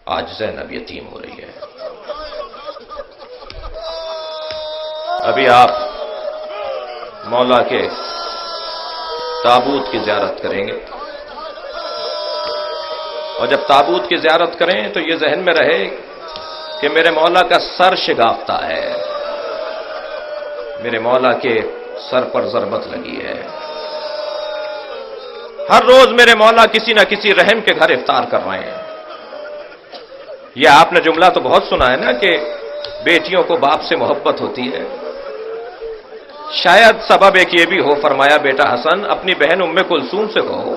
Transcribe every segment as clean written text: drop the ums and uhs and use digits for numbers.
آج زینب یتیم ہو رہی ہے۔ ابھی آپ مولا کے تابوت کی زیارت کریں گے، اور جب تابوت کی زیارت کریں تو یہ ذہن میں رہے کہ میرے مولا کا سر شگافتہ ہے، میرے مولا کے سر پر ضربت لگی ہے۔ ہر روز میرے مولا کسی نہ کسی رحم کے گھر افطار کر رہے ہیں۔ یہ آپ نے جملہ تو بہت سنا ہے نا کہ بیٹیوں کو باپ سے محبت ہوتی ہے۔ شاید سبب ایک یہ بھی ہو، فرمایا بیٹا حسن اپنی بہن ام کلثوم سے کہو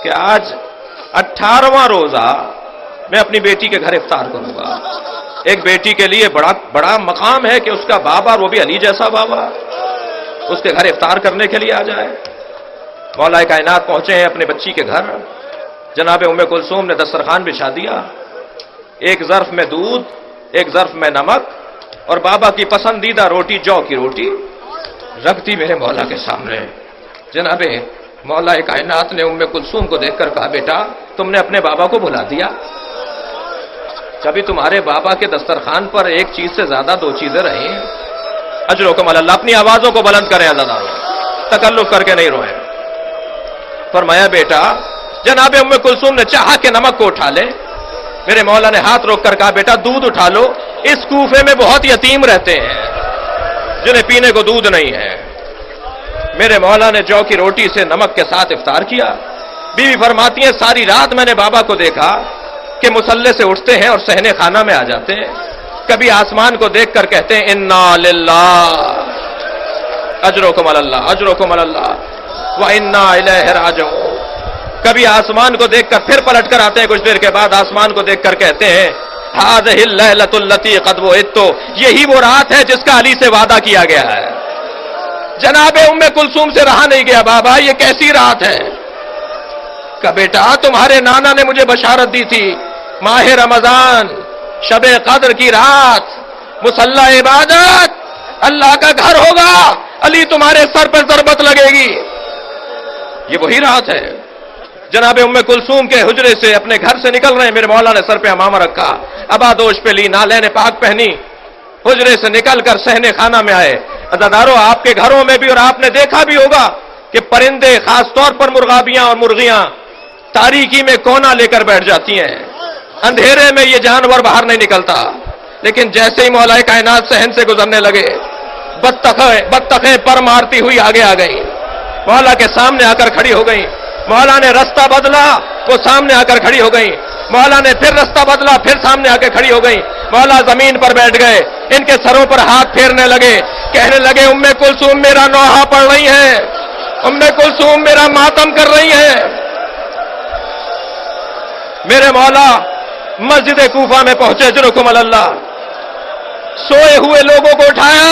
کہ آج 18واں روزہ میں اپنی بیٹی کے گھر افطار کروں گا۔ ایک بیٹی کے لیے بڑا مقام ہے کہ اس کا بابا، اور وہ بھی علی جیسا بابا، اس کے گھر افطار کرنے کے لیے آ جائے۔ مولا کائنات پہنچے ہیں اپنے بچی کے گھر، جناب ام کلثوم نے دسترخوان بچھا دیا، ایک ظرف میں دودھ، ایک ظرف میں نمک، اور بابا کی پسندیدہ روٹی، جو کی روٹی رکھ دی میرے مولا کے سامنے۔ جناب مولا کائنات نے ام کلثوم کو دیکھ کر کہا بیٹا تم نے اپنے بابا کو بھلا دیا؟ کبھی تمہارے بابا کے دسترخوان پر ایک چیز سے زیادہ دو چیزیں رہی ہیں؟ اجرکم اللہ، اپنی آوازوں کو بلند کریں عزادارو، تکلف کر کے نہیں روئیں۔ فرمایا بیٹا، جناب ام کلثوم نے چاہا کہ نمک کو اٹھا لے، میرے مولا نے ہاتھ روک کر کہا بیٹا دودھ اٹھا لو، اس کوفے میں بہت یتیم رہتے ہیں جنہیں پینے کو دودھ نہیں ہے۔ میرے مولا نے جو کی روٹی سے نمک کے ساتھ افطار کیا۔ بیوی فرماتی ہیں ساری رات میں نے بابا کو دیکھا کہ مصلے سے اٹھتے ہیں اور صحن خانہ میں آ جاتے ہیں، کبھی آسمان کو دیکھ کر کہتے ہیں انا للہ اجرکم اللہ اجرکم اللہ وَإِنَّا إِلَيْهِ رَاجِعُونَ، کبھی آسمان کو دیکھ کر پھر پلٹ کر آتے ہیں، کچھ دیر کے بعد آسمان کو دیکھ کر کہتے ہیں هَذِهِ اللَّيْلَةُ الَّتِي قَدْ وُعِدتُّ، یہی وہ رات ہے جس کا علی سے وعدہ کیا گیا ہے۔ جناب ام کلثوم سے رہا نہیں گیا، بابا یہ کیسی رات ہے؟ کہ بیٹا تمہارے نانا نے مجھے بشارت دی تھی، ماہ رمضان، شب قدر کی رات، مصلی عبادت، اللہ کا گھر ہوگا، علی تمہارے سر پر ضربت لگے گی۔ یہ وہی رات ہے۔ جناب ام کلثوم کے حجرے سے اپنے گھر سے نکل رہے ہیں، میرے مولا نے سر پہ امامہ رکھا، ابادوش پہ لی، نالین پاک پہنی، حجرے سے نکل کر صحن خانہ میں آئے۔ عزادارو آپ کے گھروں میں بھی، اور آپ نے دیکھا بھی ہوگا کہ پرندے، خاص طور پر مرغابیاں اور مرغیاں، تاریکی میں کونا لے کر بیٹھ جاتی ہیں، اندھیرے میں یہ جانور باہر نہیں نکلتا، لیکن جیسے ہی مولا کائنات صحن سے گزرنے لگے، بطخیں پر مارتی ہوئی آگے آ گئی، مولا کے سامنے آ کر کھڑی ہو گئی۔ مولا نے رستہ بدلا، وہ سامنے آ کر کھڑی ہو گئی۔ مولا نے پھر رستہ بدلا، پھر سامنے آ کے کھڑی ہو گئی۔ مولا زمین پر بیٹھ گئے، ان کے سروں پر ہاتھ پھیرنے لگے، کہنے لگے ام کلثوم میرا نوحہ پڑھ رہی ہیں، ام کلثوم میرا ماتم کر رہی ہیں۔ میرے مولا مسجد کوفہ میں پہنچے، اجرکم اللہ، سوئے ہوئے لوگوں کو اٹھایا،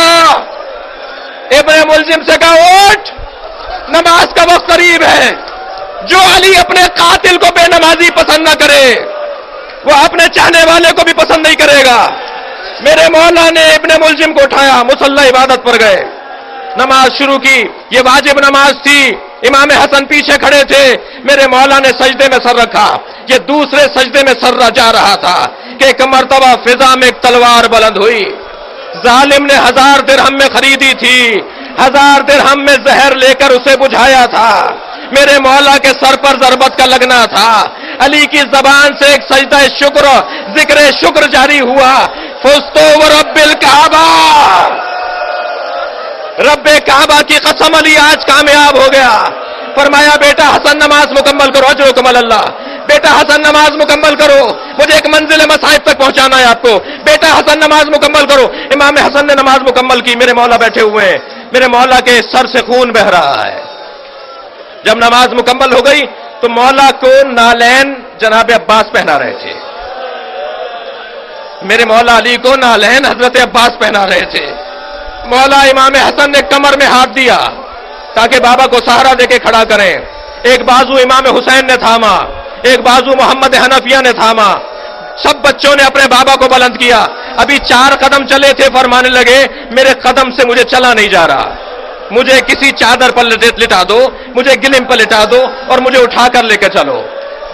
ابن ملجم سے کہا اٹھ، نماز کا وقت قریب ہے۔ جو علی اپنے قاتل کو بے نمازی پسند نہ کرے، وہ اپنے چاہنے والے کو بھی پسند نہیں کرے گا۔ میرے مولا نے ابن ملجم کو اٹھایا، مصلی عبادت پر گئے، نماز شروع کی۔ یہ واجب نماز تھی، امام حسن پیچھے کھڑے تھے، میرے مولا نے سجدے میں سر رکھا، یہ دوسرے سجدے میں سر جا رہا تھا کہ ایک مرتبہ فضا میں ایک تلوار بلند ہوئی، ظالم نے 1000 درہم میں خریدی تھی، 1000 درہم میں زہر لے کر اسے بجھایا تھا، میرے مولا کے سر پر ضربت کا لگنا تھا۔ علی کی زبان سے ایک سجدہ شکر، ذکر شکر جاری ہوا، فزتو ورب الکعبہ، رب کعبہ کی قسم علی آج کامیاب ہو گیا۔ فرمایا بیٹا حسن نماز مکمل کرو، اجرکم اللہ، بیٹا حسن نماز مکمل کرو، مجھے ایک منزل مصائب تک پہنچانا ہے آپ کو، بیٹا حسن نماز مکمل کرو۔ امام حسن نے نماز مکمل کی، میرے مولا بیٹھے ہوئے ہیں، میرے مولا کے سر سے خون بہ رہا ہے۔ جب نماز مکمل ہو گئی تو مولا کو نالین جناب عباس پہنا رہے تھے، میرے مولا علی کو نالین حضرت عباس پہنا رہے تھے۔ مولا امام حسن نے کمر میں ہاتھ دیا تاکہ بابا کو سہارا دے کے کھڑا کریں، ایک بازو امام حسین نے تھاما، ایک بازو محمد حنفیہ نے تھاما، سب بچوں نے اپنے بابا کو بلند کیا۔ ابھی 4 قدم چلے تھے، فرمانے لگے میرے قدم سے مجھے چلا نہیں جا رہا، مجھے کسی چادر پر لٹا دو، مجھے گلم پر لٹا دو اور مجھے اٹھا کر لے کے چلو۔